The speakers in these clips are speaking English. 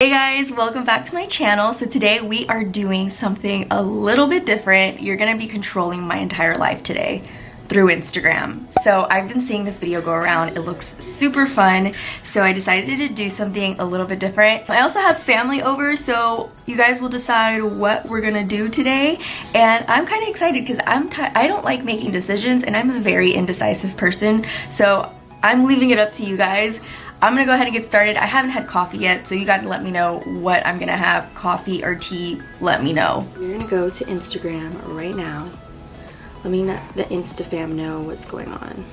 Hey guys, welcome back to my channel. So today we are doing something a little bit different. You're gonna be controlling my entire life today through Instagram. So I've been seeing this video go around. It looks super fun. So I decided to do something a little bit different. I also have family over, so you guys will decide what we're gonna do today. And I'm kind of excited because I don't like making decisions and I'm a very indecisive person. So I'm leaving it up to you guys. I'm gonna go ahead and get started. I haven't had coffee yet, so you gotta let me know what I'm gonna have, coffee or tea, let me know. We're gonna go to Instagram right now. Let me let the Insta fam know what's going on.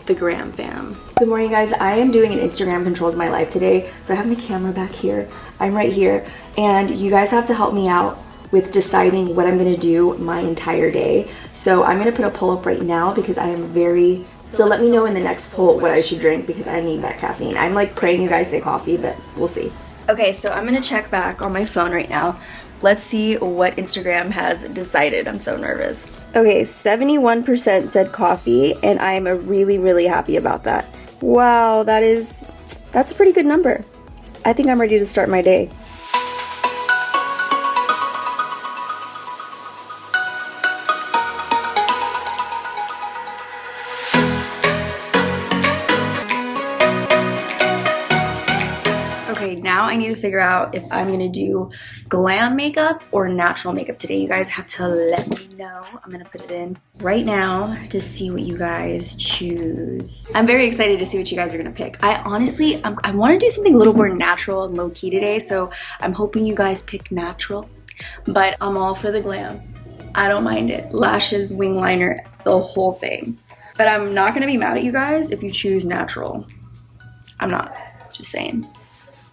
The Gram fam. Good morning guys, I am doing an Instagram controls my life today. So I have my camera back here, I'm right here, and you guys have to help me out with deciding what I'm gonna do my entire day. So I'm gonna put a poll up right now because I am very, so let me know in the next poll what I should drink because I need that caffeine. I'm like praying you guys say coffee, but we'll see. Okay, so I'm gonna check back on my phone right now. Let's see what Instagram has decided. I'm so nervous. Okay, 71% said coffee, and I'm really happy about that. Wow, that's a pretty good number. I think I'm ready to start my day. Okay, now I need to figure out if I'm gonna do glam makeup or natural makeup today. You guys have to let me know. I'm gonna put it in right now to see what you guys choose. I'm very excited to see what you guys are gonna pick. I honestly, I wanna do something a little more natural and low-key today, so I'm hoping you guys pick natural, but I'm all for the glam. I don't mind it. Lashes, wing liner, the whole thing. But I'm not gonna be mad at you guys if you choose natural. I'm not, just saying.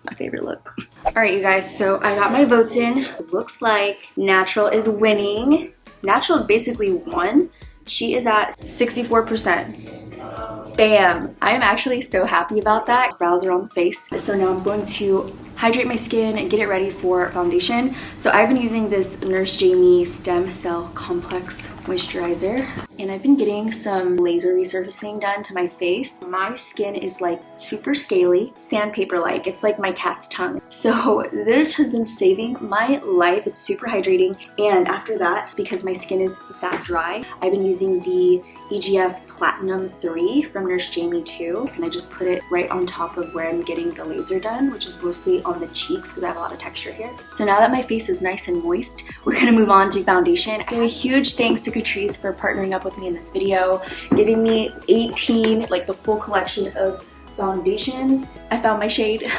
My favorite look. All right, you guys, so I got my votes in. It looks like natural is winning. Natural basically won. She is at 64%. Bam! I am actually so happy about that. Brows are on the face. So now I'm going to hydrate my skin and get it ready for foundation. So I've been using this Nars Jaime Stem Cell Complex Moisturizer, and I've been getting some laser resurfacing done to my face. My skin is like super scaly, sandpaper-like. It's like my cat's tongue. So this has been saving my life. It's super hydrating. And after that, because my skin is that dry, I've been using the EGF Platinum 3 from Nars Jaime 2, and I just put it right on top of where I'm getting the laser done, which is mostly on the cheeks because I have a lot of texture here. So now that my face is nice and moist, we're gonna move on to foundation. So a huge thanks to Catrice for partnering up with me in this video, giving me 18, like the full collection of foundations. I found my shade.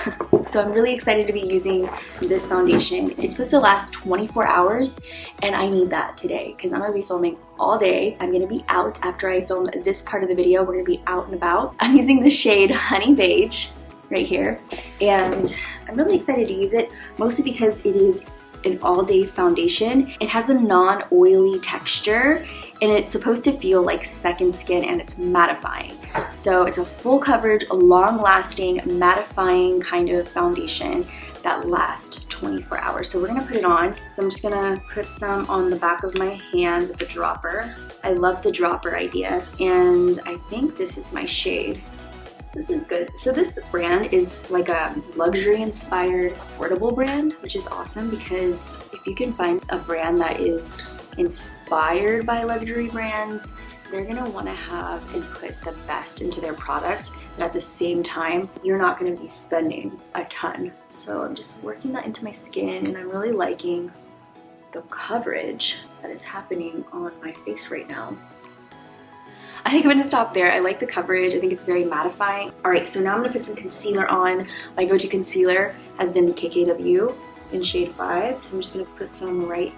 So I'm really excited to be using this foundation. It's supposed to last 24 hours and I need that today because I'm gonna be filming all day. I'm gonna be out after I film this part of the video. We're gonna be out and about. I'm using the shade Honey Beige right here, and I'm really excited to use it, mostly because it is an all-day foundation. It has a non-oily texture and it's supposed to feel like second skin, and it's mattifying. So it's a full coverage, long-lasting, mattifying kind of foundation that lasts 24 hours. So we're gonna put it on. So I'm just gonna put some on the back of my hand with the dropper. I love the dropper idea, and I think this is my shade. This is good. So this brand is like a luxury inspired affordable brand, which is awesome because if you can find a brand that is inspired by luxury brands, they're gonna wanna have and put the best into their product, but at the same time, you're not gonna be spending a ton. So I'm just working that into my skin, and I'm really liking the coverage that is happening on my face right now. I think I'm gonna stop there. I like the coverage. I think it's very mattifying. All right, so now I'm gonna put some concealer on. My go-to concealer has been the KKW in shade 5. So I'm just gonna put some right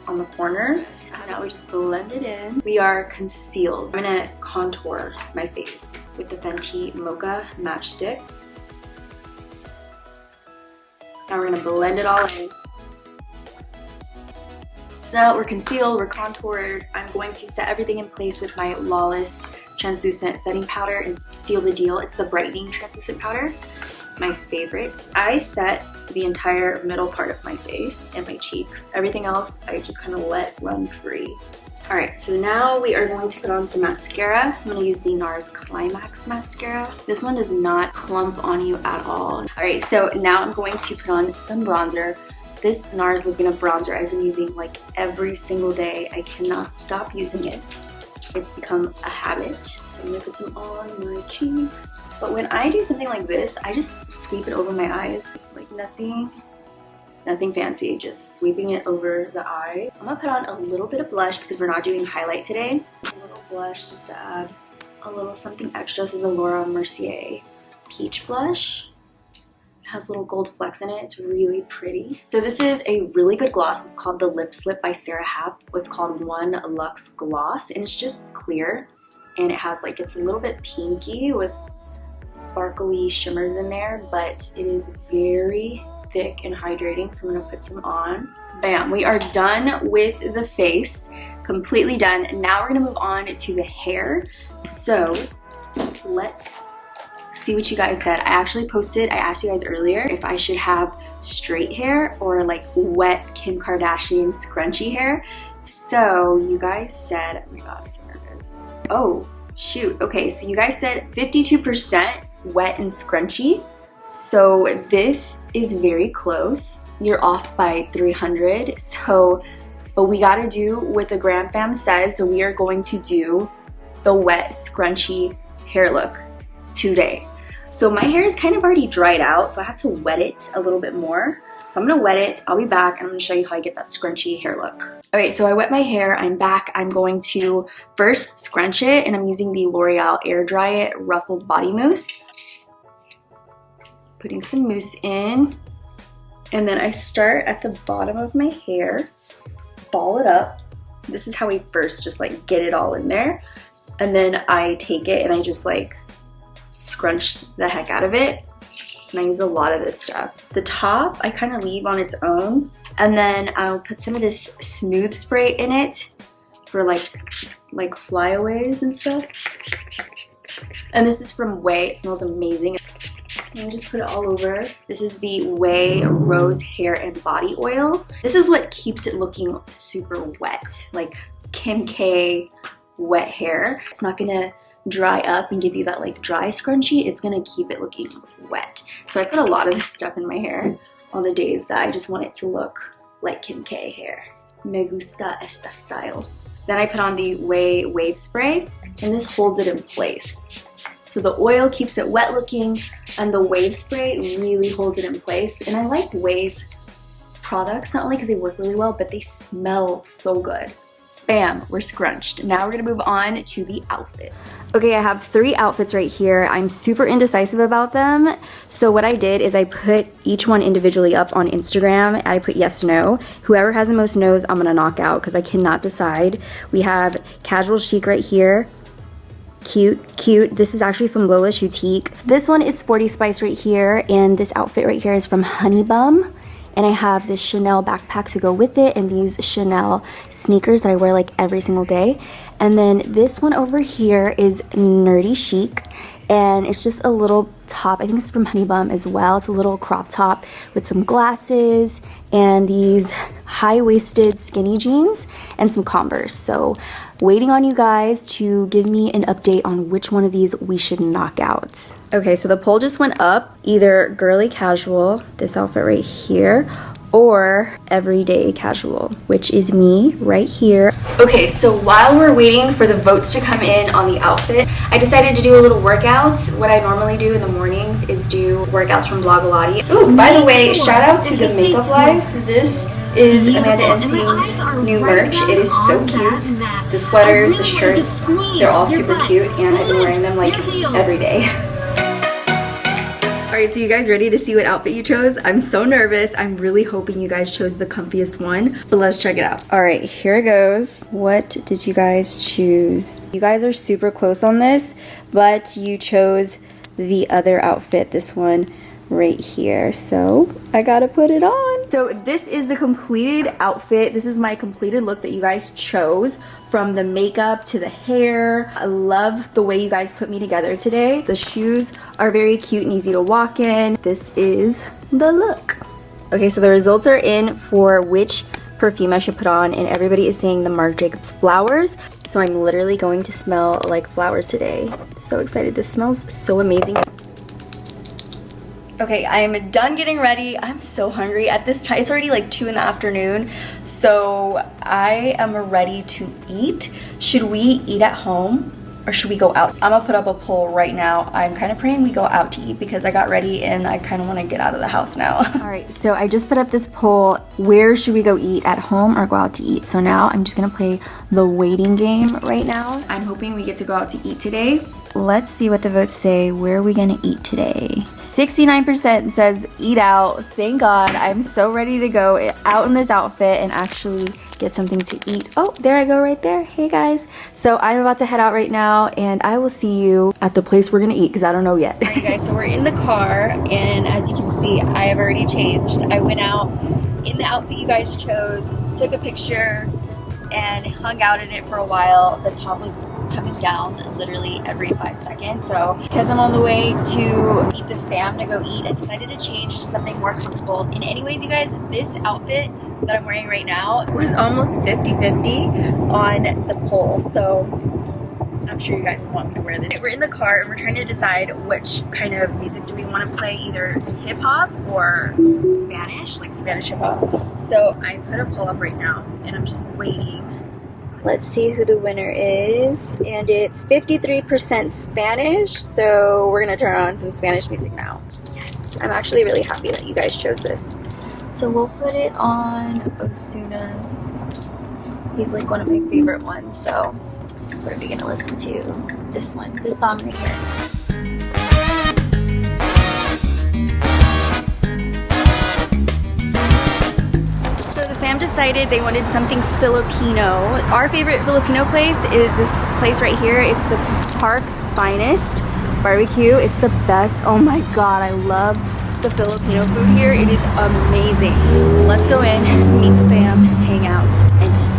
on the corners. So now we just blend it in. We are concealed. I'm gonna contour my face with the Fenty Mocha Matchstick. Now we're gonna blend it all in. So we're concealed, we're contoured. I'm going to set everything in place with my Lawless translucent setting powder and seal the deal. It's the brightening translucent powder, my favorites. I set the entire middle part of my face and my cheeks. Everything else I just kind of let run free. Alright, so now we are going to put on some mascara. I'm going to use the Nars Climax mascara. This one does not clump on you at all. Alright, so now I'm going to put on some bronzer. This Nars Laguna bronzer I've been using like every single day. I cannot stop using it. It's become a habit. So I'm going to put some on my cheeks. But when I do something like this, I just sweep it over my eyes. Like nothing fancy, just sweeping it over the eye. I'm gonna put on a little bit of blush because we're not doing highlight today. A little blush just to add a little something extra. This is a Laura Mercier peach blush. It has little gold flecks in it. It's really pretty. So this is a really good gloss. It's called the Lip Slip by Sarah Happ. What's called One Luxe Gloss, and it's just clear. And it has like, it's a little bit pinky with sparkly shimmers in there, but it is very thick and hydrating, so I'm gonna put some on. Bam, we are done with the face, completely done. Now we're gonna move on to the hair. So let's see what you guys said. I actually posted, I asked you guys earlier if I should have straight hair or like wet Kim Kardashian scrunchy hair. So you guys said, oh my god, I'm so nervous. Oh shoot, okay, so you guys said 52% wet and scrunchy. So this is very close. You're off by 300. So, but we gotta do what the Gram Fam says. So we are going to do the wet, scrunchy hair look today. So my hair is kind of already dried out, so I have to wet it a little bit more. So I'm gonna wet it, I'll be back, and I'm gonna show you how I get that scrunchy hair look. Okay, so I wet my hair, I'm back. I'm going to first scrunch it, and I'm using the L'Oreal Air Dry It Ruffled Body Mousse. Putting some mousse in, and then I start at the bottom of my hair, ball it up. This is how we first just like get it all in there, and then I take it and I just like scrunch the heck out of it, and I use a lot of this stuff. The top I kind of leave on its own, and then I'll put some of this smooth spray in it for like flyaways and stuff. And this is from Way. It smells amazing. And just put it all over. This is the Way Rose Hair and Body Oil. This is what keeps it looking super wet, like Kim K wet hair. It's not gonna dry up and give you that like dry scrunchy. It's gonna keep it looking wet. So I put a lot of this stuff in my hair on the days that I just want it to look like Kim K hair. Me gusta esta style. Then I put on the Way Wave Spray, and this holds it in place. So the oil keeps it wet looking, and the wave spray really holds it in place. And I like Way's products, not only because they work really well, but they smell so good. Bam, we're scrunched. Now we're gonna move on to the outfit. Okay, I have 3 outfits right here. I'm super indecisive about them. So what I did is I put each one individually up on Instagram. I put yes, no. Whoever has the most no's, I'm gonna knock out because I cannot decide. We have casual chic right here. Cute. This is actually from Lawless Boutique. This one is Sporty Spice right here, and this outfit right here is from Honey Bum. And I have this Chanel backpack to go with it, and these Chanel sneakers that I wear like every single day. And then this one over here is Nerdy Chic, and it's just a little top. I think it's from Honey Bum as well. It's a little crop top with some glasses and these high-waisted skinny jeans and some Converse. So waiting on you guys to give me an update on which one of these we should knock out. Okay, so the poll just went up. Either girly casual, this outfit right here, or everyday casual, which is me right here. Okay, so while we're waiting for the votes to come in on the outfit, I decided to do a little workout. What I normally do in the mornings is do workouts from Blogilates. Ooh, by the way, shout out to the Makeup Life. This is Amanda NC's new merch. It is so cute. The sweaters, the shirts, they're all super cute, and I've been wearing them like every day. Alright, so you guys ready to see what outfit you chose? I'm so nervous. I'm really hoping you guys chose the comfiest one, but let's check it out. Alright, here it goes. What did you guys choose? You guys are super close on this, but you chose the other outfit, this one right here. So I gotta put it on. So this is the completed outfit. This is my completed look that you guys chose, from the makeup to the hair. I love the way you guys put me together today. The shoes are very cute and easy to walk in. This is the look. Okay, so the results are in for which perfume I should put on, and everybody is saying the Marc Jacobs Flowers. So I'm literally going to smell like flowers today. So excited. This smells so amazing. Okay, I'm done getting ready. I'm so hungry at this time. It's already like 2 in the afternoon, so I am ready to eat. Should we eat at home or should we go out? I'm gonna put up a poll right now. I'm kind of praying we go out to eat because I got ready and I kind of want to get out of the house now. All right, so I just put up this poll. Where should we go eat, at home or go out to eat? So now I'm just gonna play the waiting game right now. I'm hoping we get to go out to eat today. Let's see what the votes say. Where are we gonna eat today? 69% says eat out. Thank God. I'm so ready to go out in this outfit and actually get something to eat. Oh, there I go right there. Hey guys. So I'm about to head out right now and I will see you at the place we're gonna eat because I don't know yet. Alright guys, so we're in the car and as you can see, I have already changed. I went out in the outfit you guys chose, took a picture, and hung out in it for a while. The top was coming down literally every 5 seconds. So because I'm on the way to meet the fam to go eat, I decided to change to something more comfortable. And anyways, you guys, this outfit that I'm wearing right now was almost 50-50 on the poll. So I'm sure you guys want me to wear this. We're in the car and we're trying to decide which kind of music do we want to play, either hip hop or Spanish, like Spanish hip hop. So I put a poll up right now and I'm just waiting. Let's see who the winner is. And it's 53% Spanish. So we're gonna turn on some Spanish music now. Yes, I'm actually really happy that you guys chose this. So we'll put it on Osuna. He's like one of my favorite ones, so what are we gonna listen to? This one, this song right here. So the fam decided they wanted something Filipino. Our favorite Filipino place is this place right here. It's the Park's Finest Barbecue. It's the best. Oh my God, I love the Filipino food here. It is amazing. Let's go in, meet the fam, hang out, and eat.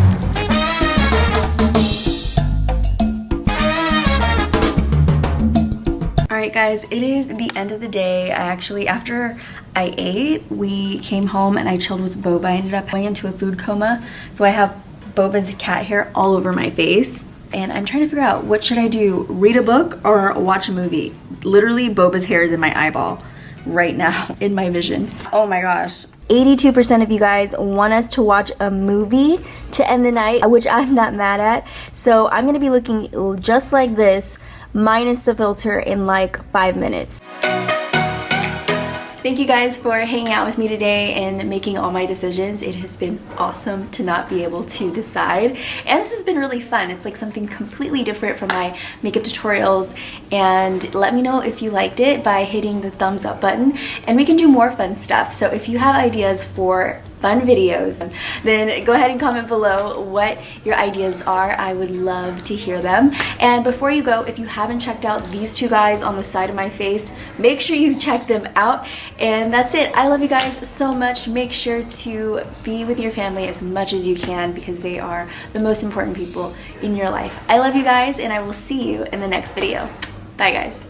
Alright guys, it is the end of the day. After I ate, we came home and I chilled with Boba. I ended up going into a food coma. So I have Boba's cat hair all over my face. And I'm trying to figure out, what should I do? Read a book or watch a movie? Literally, Boba's hair is in my eyeball right now, in my vision. Oh my gosh. 82% of you guys want us to watch a movie to end the night, which I'm not mad at. So I'm gonna be looking just like this, minus the filter, in like 5 minutes. Thank you guys for hanging out with me today and making all my decisions. It has been awesome to not be able to decide. And this has been really fun. It's like something completely different from my makeup tutorials. And let me know if you liked it by hitting the thumbs up button. And we can do more fun stuff. So if you have ideas for fun videos, then go ahead and comment below what your ideas are. I would love to hear them. And before you go, if you haven't checked out these two guys on the side of my face, make sure you check them out. And that's it. I love you guys so much. Make sure to be with your family as much as you can because they are the most important people in your life. I love you guys and I will see you in the next video. Bye guys.